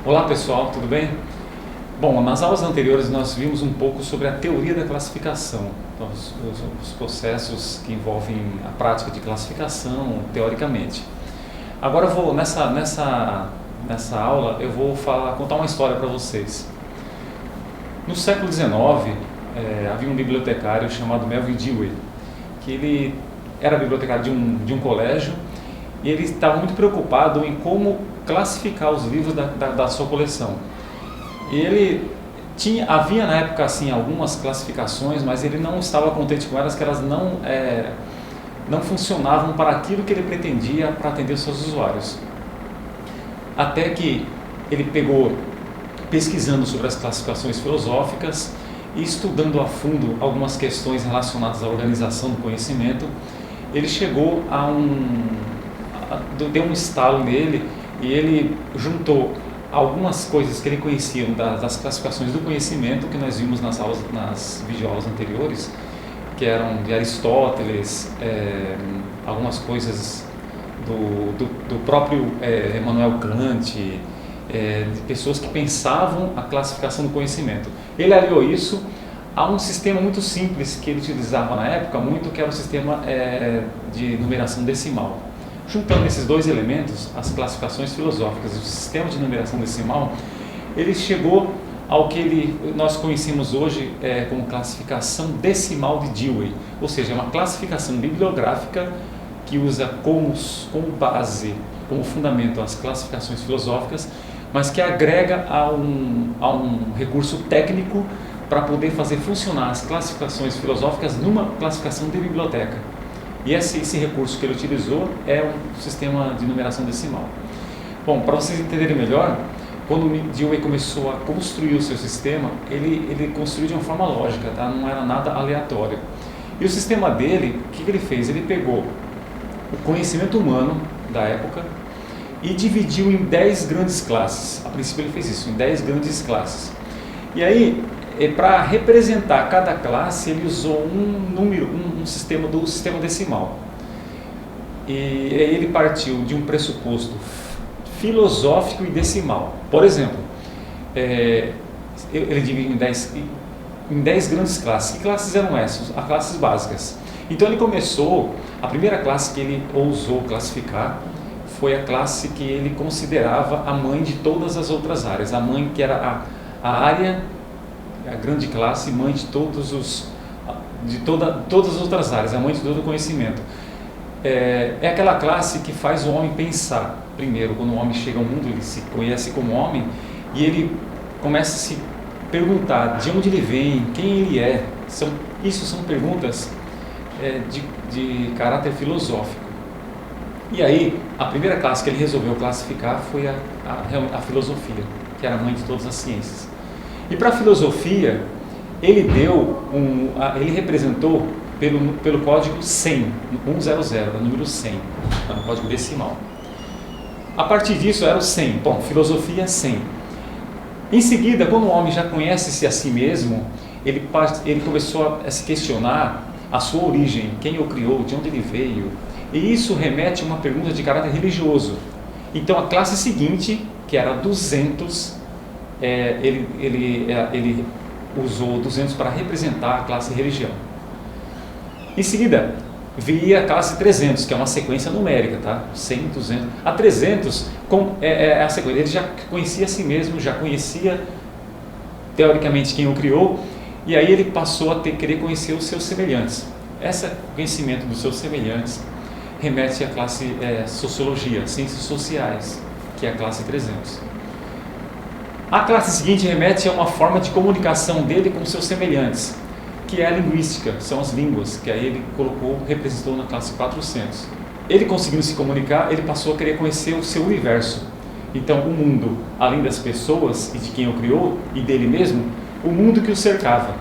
Olá pessoal, tudo bem? Bom, nas aulas anteriores nós vimos um pouco sobre a teoria da classificação, então, os processos que envolvem a prática de classificação, teoricamente. Agora eu vou, nessa aula, eu vou contar uma história para vocês. No século XIX, havia um bibliotecário chamado Melvin Dewey, que ele era bibliotecário de um colégio, e ele estava muito preocupado em como classificar os livros da sua coleção. E ele havia na época assim algumas classificações, mas ele não estava contente com elas, que elas não funcionavam para aquilo que ele pretendia para atender os seus usuários. Até que ele pegou, pesquisando sobre as classificações filosóficas e estudando a fundo algumas questões relacionadas à organização do conhecimento, ele chegou deu um estalo nele e ele juntou algumas coisas que ele conhecia das classificações do conhecimento que nós vimos nas videoaulas anteriores, que eram de Aristóteles, algumas coisas do próprio Immanuel Kant, de pessoas que pensavam a classificação do conhecimento. Ele aliou isso a um sistema muito simples que ele utilizava na época, que era o sistema de numeração decimal. Juntando esses dois elementos, as classificações filosóficas e o sistema de numeração decimal, ele chegou ao que nós conhecemos hoje como classificação decimal de Dewey, ou seja, é uma classificação bibliográfica que usa como base, como fundamento as classificações filosóficas, mas que agrega a um recurso técnico para poder fazer funcionar as classificações filosóficas numa classificação de biblioteca. E esse recurso que ele utilizou é um sistema de numeração decimal. Bom, para vocês entenderem melhor, quando o Dewey começou a construir o seu sistema, ele construiu de uma forma lógica, tá? Não era nada aleatório. E o sistema dele, o que ele fez? Ele pegou o conhecimento humano da época e dividiu em 10 grandes classes. A princípio ele fez isso, em 10 grandes classes. E aí, para representar cada classe, ele usou um sistema do sistema decimal. E ele partiu de um pressuposto filosófico e decimal. Por exemplo, ele dividiu em 10 grandes classes. Que classes eram essas? As classes básicas. Então ele começou, a primeira classe que ele ousou classificar foi a classe que ele considerava a mãe de todas as outras áreas. A mãe que era a área, a grande classe, mãe de todas as outras áreas, a mãe de todo o conhecimento. É aquela classe que faz o homem pensar. Primeiro, quando o homem chega ao mundo, ele se conhece como homem e ele começa a se perguntar de onde ele vem, quem ele é. Isso são perguntas de caráter filosófico. E aí, a primeira classe que ele resolveu classificar foi a filosofia, que era a mãe de todas as ciências. E para a filosofia, ele representou pelo código 100, 100, o número 100, no código decimal. A partir disso era o 100, bom, filosofia 100. Em seguida, quando o homem já conhece-se a si mesmo, ele começou a se questionar a sua origem, quem o criou, de onde ele veio, e isso remete a uma pergunta de caráter religioso. Então a classe seguinte, que era 200, ele usou 200 para representar a classe religião. Em seguida, viria a classe 300, que é uma sequência numérica, tá? 100, 200. A 300 é a sequência. Ele já conhecia a si mesmo, já conhecia teoricamente quem o criou, e aí ele passou a querer conhecer os seus semelhantes. Esse conhecimento dos seus semelhantes remete à classe sociologia, ciências sociais, que é a classe 300. A classe seguinte remete a uma forma de comunicação dele com seus semelhantes, que é a linguística, são as línguas, que aí ele representou na classe 400. Ele conseguindo se comunicar, ele passou a querer conhecer o seu universo. Então, o mundo, além das pessoas e de quem o criou, e dele mesmo, o mundo que o cercava.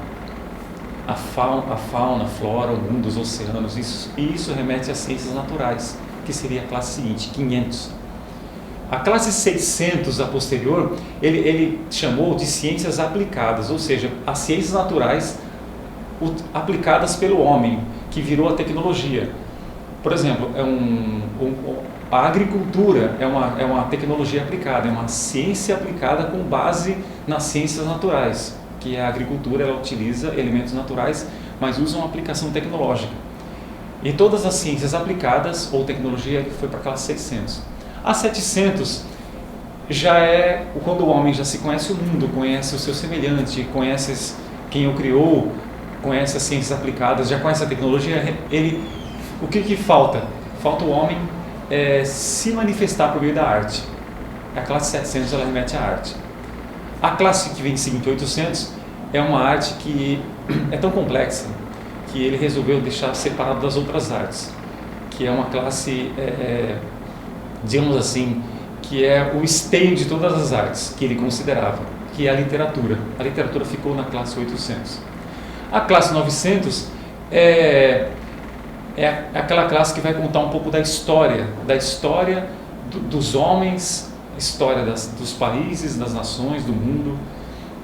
A fauna, a flora, o mundo, os oceanos, isso remete às ciências naturais, que seria a classe seguinte, 500. A classe 600, a posterior, ele chamou de ciências aplicadas, ou seja, as ciências naturais aplicadas pelo homem, que virou a tecnologia. Por exemplo, a agricultura é uma tecnologia aplicada, é uma ciência aplicada com base nas ciências naturais, que a agricultura ela utiliza elementos naturais, mas usa uma aplicação tecnológica. E todas as ciências aplicadas ou tecnologia foi para a classe 700. A 700 já é quando o homem já se conhece o mundo, conhece o seu semelhante, conhece quem o criou, conhece as ciências aplicadas, já conhece a tecnologia. O que falta? Falta o homem se manifestar por meio da arte. A classe 700 ela remete à arte. A classe que vem seguinte, 800, é uma arte que é tão complexa que ele resolveu deixar separado das outras artes, que é uma classe, digamos assim, que é o esteio de todas as artes que ele considerava, que é a literatura. A literatura ficou na classe 800. A classe 900 é aquela classe que vai contar um pouco da história dos homens, história dos países, das nações, do mundo,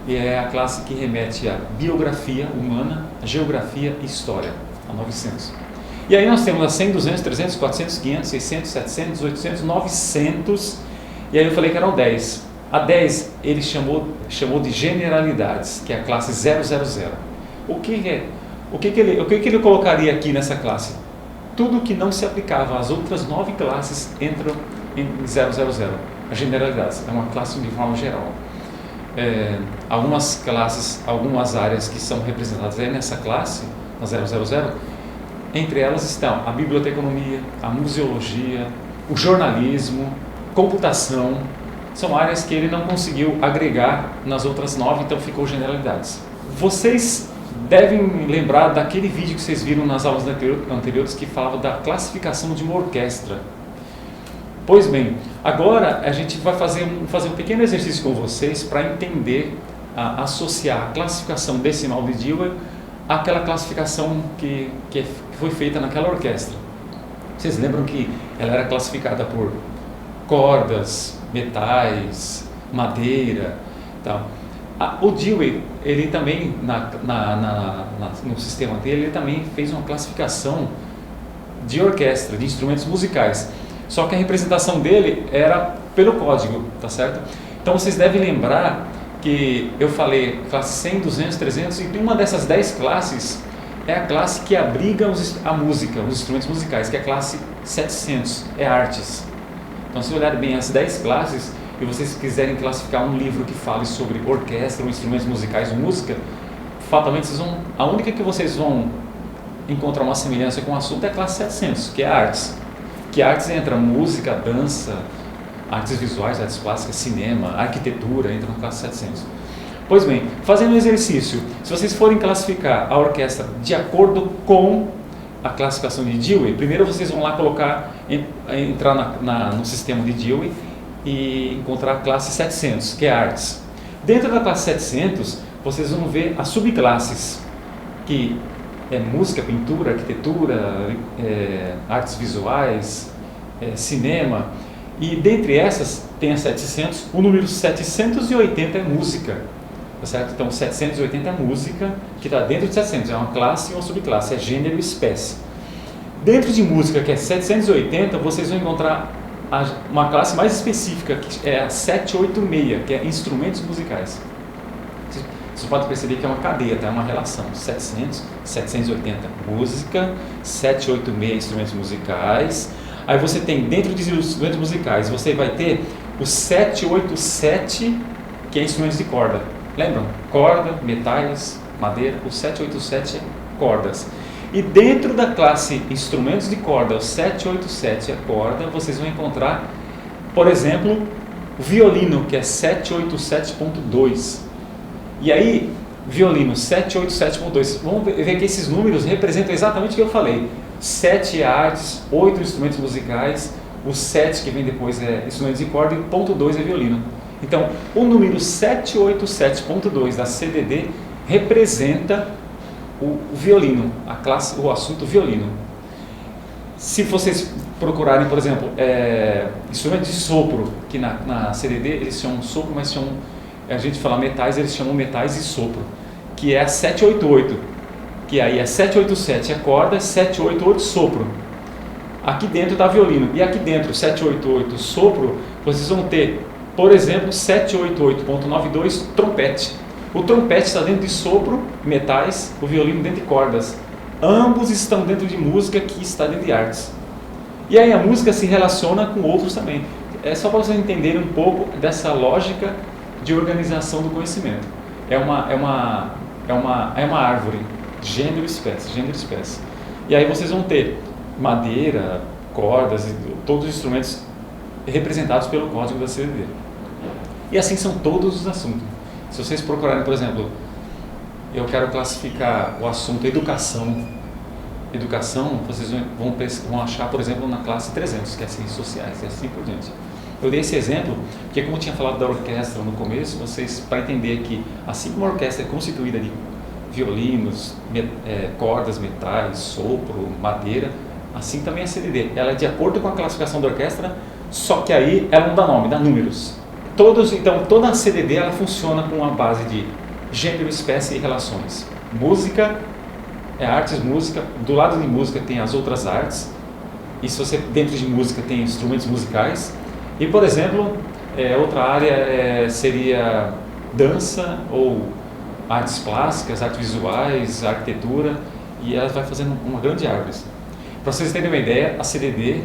e é a classe que remete à biografia humana, geografia e história, a 900. E aí nós temos a 100, 200, 300, 400, 500, 600, 700, 800, 900, e aí eu falei que eram 10. A 10 ele chamou de generalidades, que é a classe 000. O que ele colocaria aqui nessa classe? Tudo que não se aplicava às outras 9 classes entram em 000. As generalidades, é uma classe de forma geral. Algumas classes, algumas áreas que são representadas nessa classe, na 000, entre elas estão a biblioteconomia, a museologia, o jornalismo, computação. São áreas que ele não conseguiu agregar nas outras 9, então ficou generalidades. Vocês devem lembrar daquele vídeo que vocês viram nas aulas anteriores que falava da classificação de uma orquestra. Pois bem, agora a gente vai fazer um pequeno exercício com vocês para entender, associar a classificação decimal de Dewey àquela classificação que foi feita naquela orquestra. Vocês lembram que ela era classificada por cordas, metais, madeira, tal. O Dewey, ele também, no sistema dele, ele também fez uma classificação de orquestra, de instrumentos musicais. Só que a representação dele era pelo código, tá certo? Então vocês devem lembrar que eu falei classe 100, 200, 300, e uma dessas 10 classes é a classe que abriga a música, os instrumentos musicais, que é a classe 700, é artes. Então se olharem bem as 10 classes e vocês quiserem classificar um livro que fale sobre orquestra, ou instrumentos musicais, ou música, fatalmente a única que vocês vão encontrar uma semelhança com o assunto é a classe 700, que é artes. Que artes entra música, dança, artes visuais, artes plásticas, cinema, arquitetura, entra na classe 700. Pois bem, fazendo um exercício, se vocês forem classificar a orquestra de acordo com a classificação de Dewey, primeiro vocês vão lá entrar no sistema de Dewey e encontrar a classe 700, que é artes. Dentro da classe 700, vocês vão ver as subclasses, que é música, pintura, arquitetura, artes visuais, cinema, e dentre essas tem a 700, o número 780 é música, tá certo? Então 780 é música, que está dentro de 700, é uma classe e uma subclasse, é gênero e espécie. Dentro de música, que é 780, vocês vão encontrar uma classe mais específica, que é a 786, que é instrumentos musicais. Você pode perceber que é uma cadeia, tá? É uma relação, 700, 780 música, 786 instrumentos musicais. Aí você tem, dentro de instrumentos musicais, você vai ter o 787, que é instrumentos de corda. Lembram? Corda, metais, madeira, o 787 é cordas. E dentro da classe instrumentos de corda, o 787 é corda, vocês vão encontrar, por exemplo, o violino, que é 787.2. E aí, violino 787.2, vamos ver que esses números representam exatamente o que eu falei. 7 é artes, 8 instrumentos musicais, o 7 que vem depois é instrumentos de corda e ponto 2 é violino. Então, o número 787.2 da CDD representa o violino, a classe, o assunto violino. Se vocês procurarem, por exemplo, instrumentos de sopro, que na CDD eles chamam sopro, mas chamam, a gente fala metais, eles chamam metais e sopro, que é a 788, que aí é 787 é corda, 788 sopro. aqui dentro está violino, e aqui dentro 788 sopro, vocês vão ter, por exemplo, 788.92 trompete. O trompete está dentro de sopro, metais, o violino dentro de cordas. Ambos estão dentro de música que está dentro de artes. E aí a música se relaciona com outros também. É só para vocês entenderem um pouco dessa lógica de organização do conhecimento. É uma árvore, gênero e espécie. E aí vocês vão ter madeira, cordas, e todos os instrumentos representados pelo código da CDD. E assim são todos os assuntos. Se vocês procurarem, por exemplo, eu quero classificar o assunto educação, vocês vão achar, por exemplo, na classe 300, que é ciências sociais, e assim por diante. Eu dei esse exemplo porque, como eu tinha falado da orquestra no começo, vocês, para entender que, assim como a orquestra é constituída de violinos, cordas, metais, sopro, madeira, assim também a CDD. Ela é de acordo com a classificação da orquestra, só que aí ela não dá nome, dá números. Então, toda a CDD ela funciona com uma base de gênero, espécie e relações. Música é artes, música. Do lado de música tem as outras artes. E se você, dentro de música, tem instrumentos musicais. E, por exemplo, outra área seria dança ou artes plásticas, artes visuais, arquitetura. E ela vai fazendo uma grande árvore. Para vocês terem uma ideia, a CDD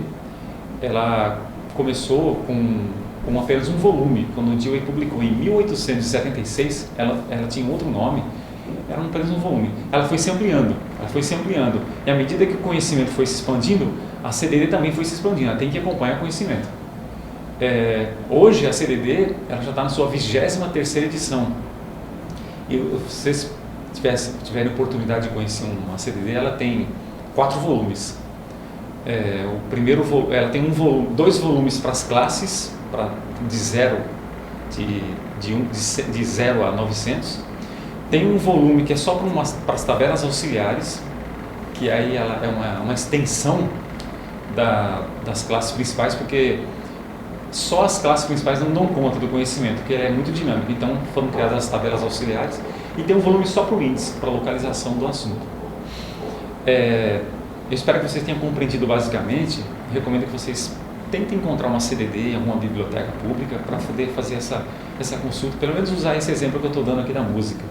ela começou com apenas um volume. Quando o Dewey publicou em 1876, ela tinha outro nome, era apenas um volume. Ela foi se ampliando, e à medida que o conhecimento foi se expandindo, a CDD também foi se expandindo, ela tem que acompanhar o conhecimento. Hoje a CDD ela já está na sua 23ª edição, e se vocês tiverem oportunidade de conhecer uma CDD, ela tem 4 volumes. O primeiro ela tem dois volumes para as classes, de 0 a 900. Tem um volume que é só para as tabelas auxiliares, que aí ela é uma extensão das classes principais, porque só as classes principais não dão conta do conhecimento, porque é muito dinâmico. Então foram criadas as tabelas auxiliares, e tem um volume só para o índice, para a localização do assunto. Eu espero que vocês tenham compreendido basicamente. Recomendo que vocês tentem encontrar uma CDD em alguma biblioteca pública para poder fazer essa consulta, pelo menos usar esse exemplo que eu estou dando aqui da música.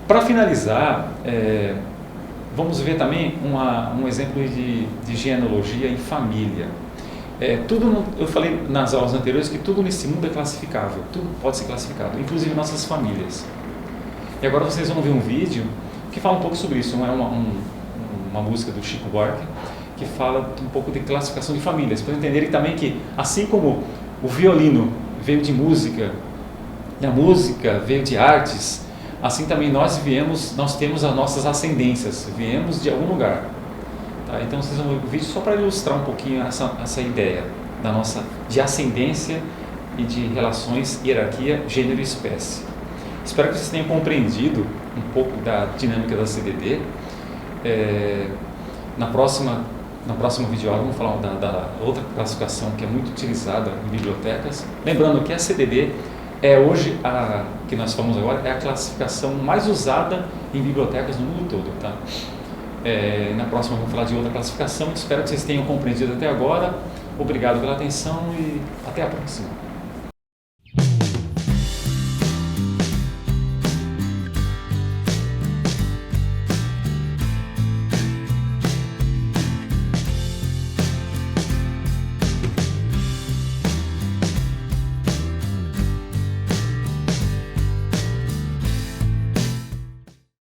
Para finalizar, vamos ver também um exemplo de genealogia em família. Eu falei nas aulas anteriores que tudo nesse mundo é classificável, tudo pode ser classificado, inclusive nossas famílias. E agora vocês vão ver um vídeo que fala um pouco sobre isso. É uma música do Chico Buarque, que fala um pouco de classificação de famílias, para entenderem também que, assim como o violino veio de música, e a música veio de artes, assim também nós temos as nossas ascendências, viemos de algum lugar. Tá? Então vocês vão ver o vídeo só para ilustrar um pouquinho essa ideia de ascendência e de relações, hierarquia, gênero e espécie. Espero que vocês tenham compreendido um pouco da dinâmica da CDD. Na próxima videoaula vamos falar da outra classificação que é muito utilizada em bibliotecas. Lembrando que a CDD hoje, que nós falamos agora, é a classificação mais usada em bibliotecas no mundo todo. Tá? Na próxima vamos falar de outra classificação. Espero que vocês tenham compreendido até agora. Obrigado pela atenção e até a próxima.